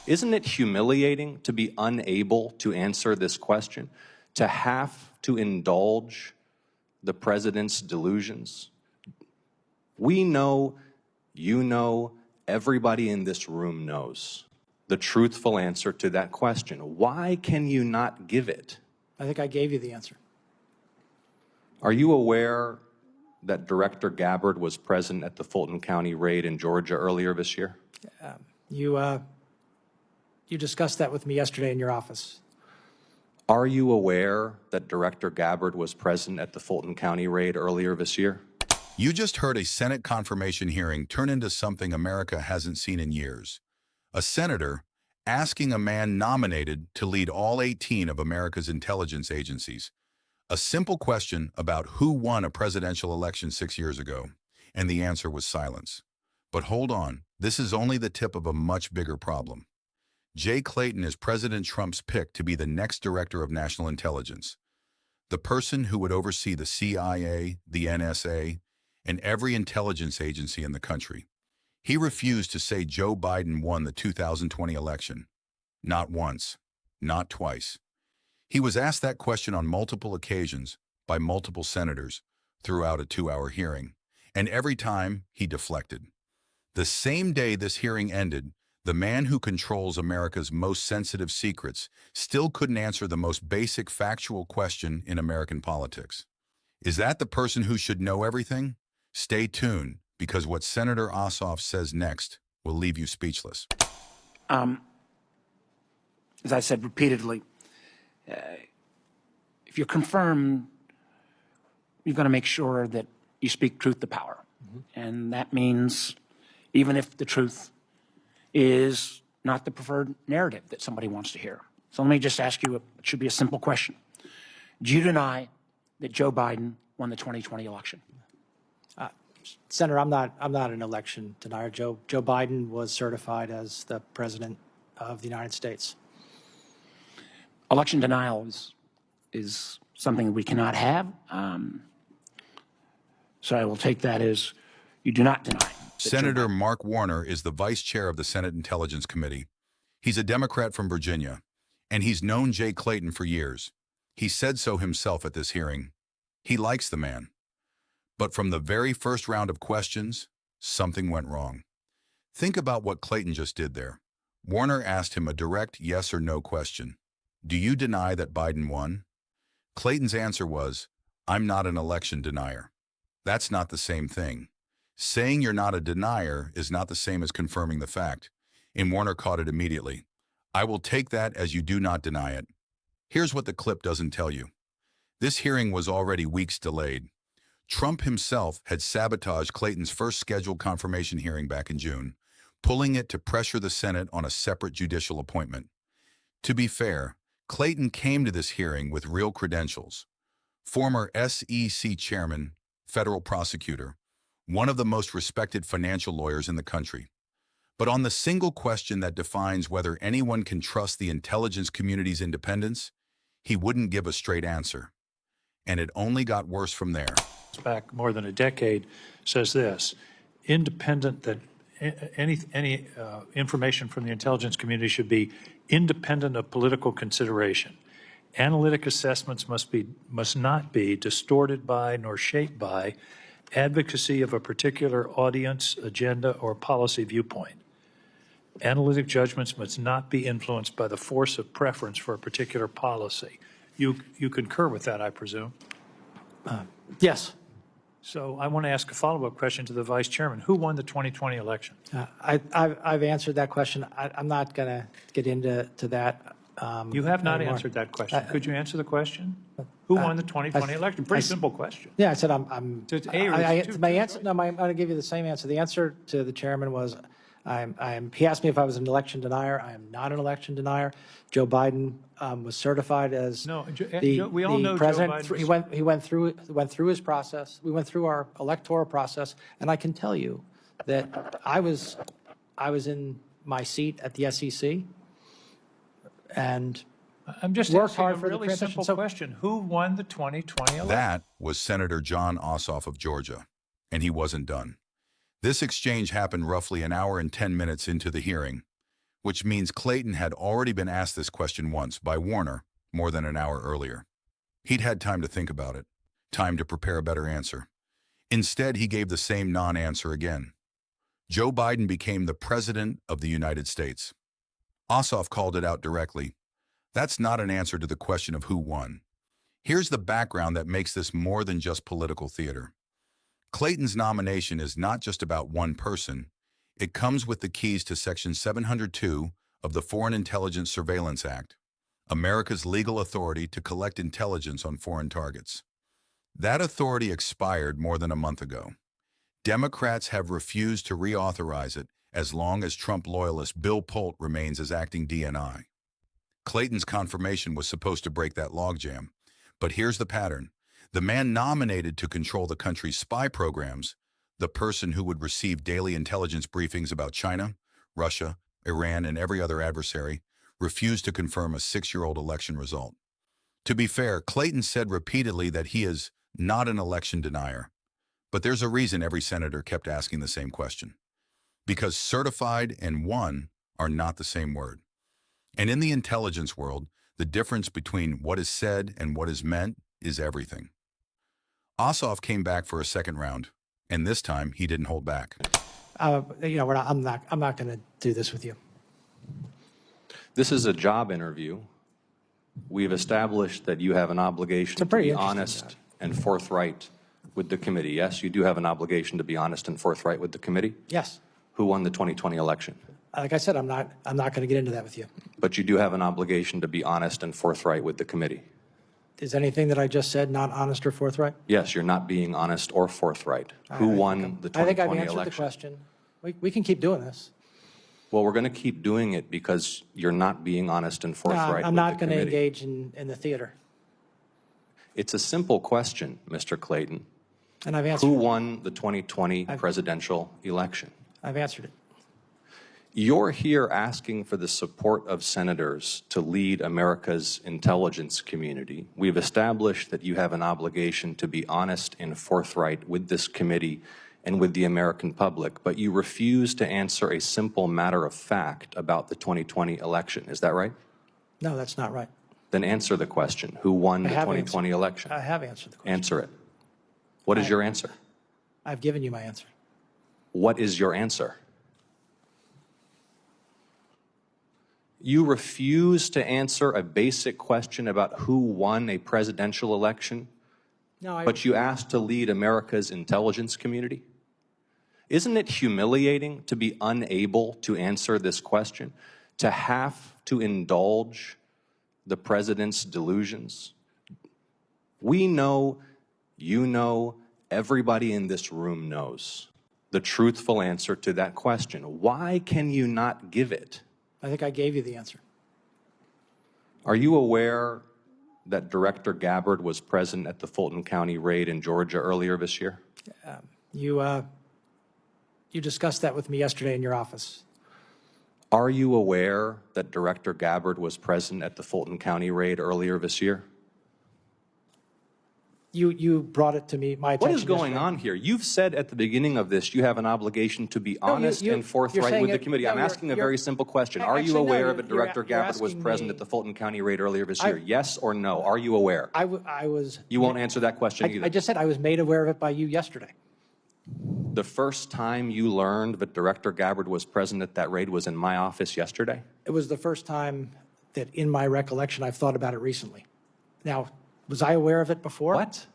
Isn't it humiliating to be unable to answer this question, to have to indulge the president's delusions? We know, you know, everybody in this room knows the truthful answer to that question. Why can you not give it? I think I gave you the answer. Are you aware that Director Gabbard was present at the Fulton County raid in Georgia earlier this year? You discussed that with me yesterday in your office. Are you aware that Director Gabbard was present at the Fulton County raid earlier this year? You just heard a Senate confirmation hearing turn into something America hasn't seen in years. A senator asking a man nominated to lead all 18 of America's intelligence agencies a simple question about who won a presidential election 6 years ago, and the answer was silence. But hold on, this is only the tip of a much bigger problem. Jay Clayton is President Trump's pick to be the next director of national intelligence, the person who would oversee the CIA, the NSA, and every intelligence agency in the country. He refused to say Joe Biden won the 2020 election. Not once, not twice. He was asked that question on multiple occasions by multiple senators throughout a 2-hour hearing, and every time he deflected. The same day this hearing ended, the man who controls America's most sensitive secrets still couldn't answer the most basic factual question in American politics. Is that the person who should know everything? Stay tuned, because what Senator Ossoff says next will leave you speechless. As I said repeatedly, if you're confirmed, you've got to make sure that you speak truth to power. And that means even if the truth is not the preferred narrative that somebody wants to hear. So let me just ask you, it should be a simple question. Do you deny that Joe Biden won the 2020 election? Senator, I'm not an election denier. Joe Biden was certified as the president of the United States. Election denial is something we cannot have. So I will take that as you do not deny. Senator Mark Warner is the vice chair of the Senate Intelligence Committee. He's a Democrat from Virginia, and he's known Jay Clayton for years. He said so himself at this hearing. He likes the man. But from the very first round of questions, something went wrong. Think about what Clayton just did there. Warner asked him a direct yes or no question. Do you deny that Biden won? Clayton's answer was, I'm not an election denier. That's not the same thing. Saying you're not a denier is not the same as confirming the fact. And Warner caught it immediately. I will take that as you do not deny it. Here's what the clip doesn't tell you. This hearing was already weeks delayed. Trump himself had sabotaged Clayton's first scheduled confirmation hearing back in June, pulling it to pressure the Senate on a separate judicial appointment. To be fair, Clayton came to this hearing with real credentials. Former SEC chairman, federal prosecutor, one of the most respected financial lawyers in the country. But on the single question that defines whether anyone can trust the intelligence community's independence, he wouldn't give a straight answer. And it only got worse from there. Back more than a decade says this: independent, that any information from the intelligence community should be independent of political consideration. Analytic assessments must not be distorted by nor shaped by advocacy of a particular audience, agenda, or policy viewpoint. Analytic judgments must not be influenced by the force of preference for a particular policy. You concur with that, I presume? Yes. So I want to ask a follow-up question to the Vice Chairman. Who won the 2020 election? I've answered that question. I'm not going to get into that. You have not anymore. answered that question. Could you answer the question? Who won the 2020 election? Pretty simple question. Yeah, I said My answer. No, I'm going to give you the same answer. The answer to the chairman was, he asked me if I was an election denier. I am not an election denier. Joe Biden was certified as we all know president. Joe Biden He went through his process. We went through our electoral process, and I can tell you that I was in my seat at the SEC, and I'm just worked asking hard a for the really transition. simple question. Who won the 2020 election? That was Senator Jon Ossoff of Georgia, and he wasn't done. This exchange happened roughly an hour and 10 minutes into the hearing. which means Clayton had already been asked this question once by Warner more than an hour earlier. He'd had time to think about it, time to prepare a better answer. Instead, he gave the same non-answer again. Joe Biden became the President of the United States. Ossoff called it out directly. That's not an answer to the question of who won. Here's the background that makes this more than just political theater. Clayton's nomination is not just about one person. It comes with the keys to Section 702 of the Foreign Intelligence Surveillance Act, America's legal authority to collect intelligence on foreign targets. That authority expired more than a month ago. Democrats have refused to reauthorize it as long as Trump loyalist Bill Polt remains as acting DNI. Clayton's confirmation was supposed to break that logjam. But here's the pattern. The man nominated to control the country's spy programs, the person who would receive daily intelligence briefings about China, Russia, Iran, and every other adversary, refused to confirm a 6-year-old election result. To be fair, Clayton said repeatedly that he is not an election denier. But there's a reason every senator kept asking the same question. Because certified and won are not the same word. And in the intelligence world, the difference between what is said and what is meant is everything. Ossoff came back for a second round, and this time he didn't hold back. I'm not going to do this with you. This is a job interview. We've established that you have an obligation to pretty be interesting honest job. and forthright with the committee. Yes, you do have an obligation to be honest and forthright with the committee. Yes. Who won the 2020 election? Like I said, I'm not going to get into that with you. But you do have an obligation to be honest and forthright with the committee. Is anything that I just said not honest or forthright? Yes, you're not being honest or forthright. Who won the 2020 I think I've answered election? the question. We can keep doing this. Well, we're going to keep doing it because you're not being honest and No, forthright I'm with not the going to committee. engage in the theater. It's a simple question, Mr. Clayton. And I've answered Who it. won the 2020 presidential election? I've answered it. You're here asking for the support of senators to lead America's intelligence community. We've established that you have an obligation to be honest and forthright with this committee and with the American public, but you refuse to answer a simple matter of fact about the 2020 election. Is that right? No, that's not right. Then answer the question. Who won the have 2020 election? I have answered the question. Answer it. What is your answer? I've given you my answer. What is your answer? You refuse to answer a basic question about who won a presidential election, No, but you asked to lead America's intelligence community? Isn't it humiliating to be unable to answer this question, to have to indulge the president's delusions? We know, you know, everybody in this room knows the truthful answer to that question. Why can you not give it? I think I gave you the answer. Are you aware that Director Gabbard was present at the Fulton County raid in Georgia earlier this year? You discussed that with me yesterday in your office. Are you aware that Director Gabbard was present at the Fulton County raid earlier this year? You brought it to me, my attention. What is going yesterday. on here? You've said at the beginning of this you have an obligation to be honest you- and you're forthright saying with the it- committee. no, I'm you're- asking a you're- very simple question. Are you Actually, no, aware you're- that Director you're Gabbard was asking present me- at the Fulton County raid earlier this year? Yes or no? Are you aware? I was. You won't answer that question either. I just said I was made aware of it by you yesterday. The first time you learned that Director Gabbard was present at that raid was in my office yesterday? It was the first time that, in my recollection, I've thought about it recently. Now, was I aware of it before? What?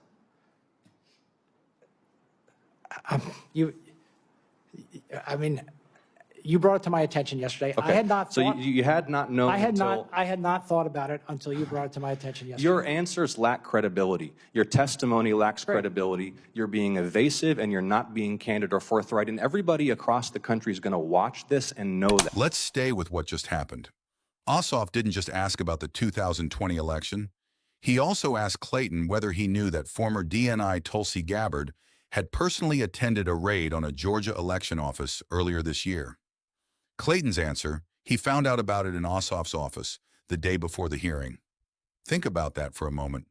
You brought it to my attention yesterday. I had not So thought. you had not known I had until... not thought about it until you brought it to my attention yesterday. Your answers lack credibility. Your testimony lacks credibility. You're being evasive and you're not being candid or forthright. And everybody across the country is going to watch this and know that. Let's stay with what just happened. Ossoff didn't just ask about the 2020 election. He also asked Clayton whether he knew that former DNI Tulsi Gabbard had personally attended a raid on a Georgia election office earlier this year. Clayton's answer, he found out about it in Ossoff's office the day before the hearing. Think about that for a moment.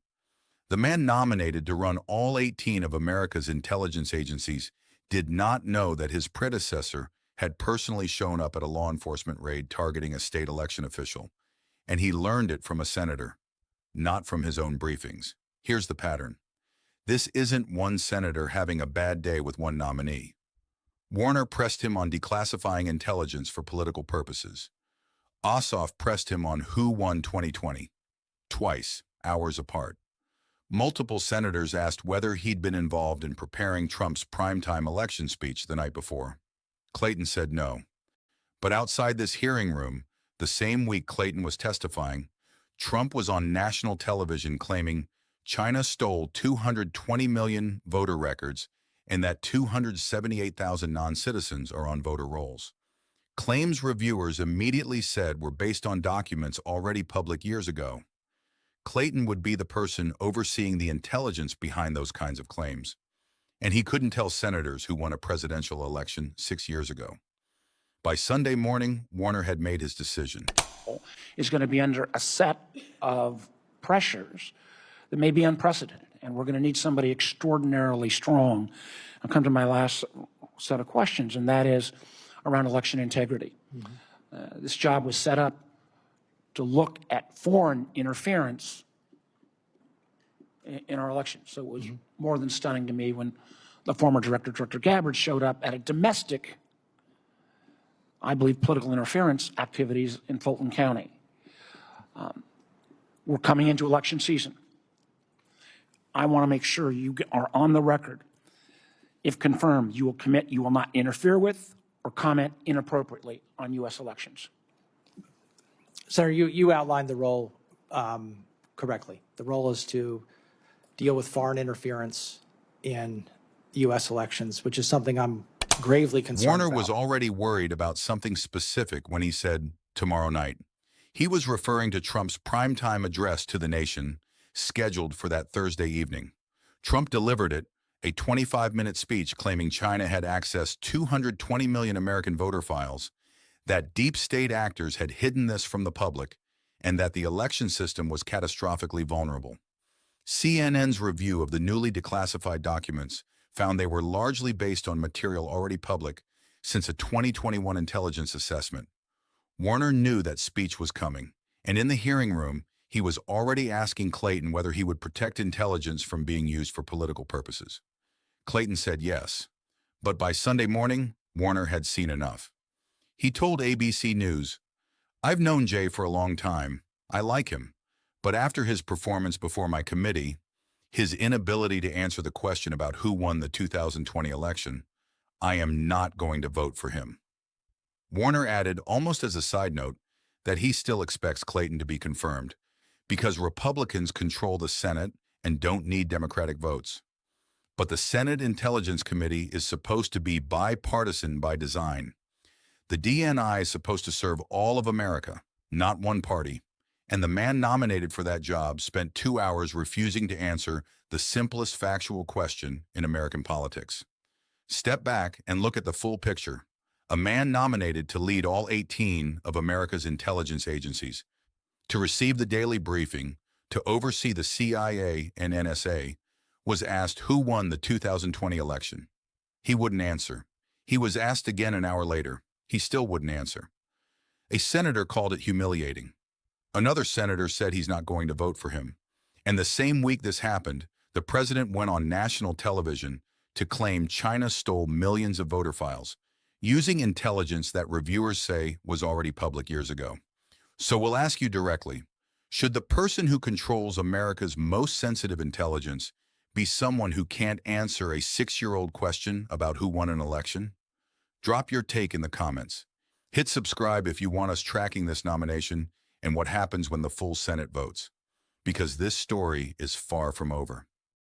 The man nominated to run all 18 of America's intelligence agencies did not know that his predecessor had personally shown up at a law enforcement raid targeting a state election official, and he learned it from a senator, not from his own briefings. Here's the pattern. This isn't one senator having a bad day with one nominee. Warner pressed him on declassifying intelligence for political purposes. Ossoff pressed him on who won 2020, twice, hours apart. Multiple senators asked whether he'd been involved in preparing Trump's primetime election speech the night before. Clayton said no. But outside this hearing room, the same week Clayton was testifying, Trump was on national television claiming China stole 220 million voter records and that 278,000 non-citizens are on voter rolls. Claims reviewers immediately said were based on documents already public years ago. Clayton would be the person overseeing the intelligence behind those kinds of claims, and he couldn't tell senators who won a presidential election 6 years ago. By Sunday morning, Warner had made his decision. Is going to be under a set of pressures that may be unprecedented, and we're going to need somebody extraordinarily strong. I'll come to my last set of questions, and that is around election integrity. This job was set up to look at foreign interference in our elections. So it was more than stunning to me when the former director, Director Gabbard, showed up at a domestic, I believe, political interference activities in Fulton County. We're coming into election season. I want to make sure you are on the record. If confirmed, you will commit you will not interfere with or comment inappropriately on U.S. elections. Senator, you outlined the role correctly. The role is to deal with foreign interference in U.S. elections, which is something I'm gravely concerned Warner about. was already worried about something specific when he said, tomorrow night. He was referring to Trump's primetime address to the nation, scheduled for that Thursday evening. Trump delivered it, a 25-minute speech claiming China had accessed 220 million American voter files, that deep state actors had hidden this from the public, and that the election system was catastrophically vulnerable. CNN's review of the newly declassified documents found they were largely based on material already public since a 2021 intelligence assessment. Warner knew that speech was coming, and in the hearing room, he was already asking Clayton whether he would protect intelligence from being used for political purposes. Clayton said yes, but by Sunday morning, Warner had seen enough. He told ABC News, "I've known Jay for a long time. I like him. But after his performance before my committee, his inability to answer the question about who won the 2020 election, I am not going to vote for him." Warner added, almost as a side note, that he still expects Clayton to be confirmed because Republicans control the Senate and don't need Democratic votes. But the Senate Intelligence Committee is supposed to be bipartisan by design. The DNI is supposed to serve all of America, not one party, and the man nominated for that job spent 2 hours refusing to answer the simplest factual question in American politics. Step back and look at the full picture. A man nominated to lead all 18 of America's intelligence agencies, to receive the daily briefing, to oversee the CIA and NSA, was asked who won the 2020 election. He wouldn't answer. He was asked again an hour later. He still wouldn't answer. A senator called it humiliating. Another senator said he's not going to vote for him. And the same week this happened, the president went on national television to claim China stole millions of voter files, using intelligence that reviewers say was already public years ago. So we'll ask you directly, should the person who controls America's most sensitive intelligence be someone who can't answer a 6-year-old question about who won an election? Drop your take in the comments. Hit subscribe if you want us tracking this nomination and what happens when the full Senate votes, because this story is far from over.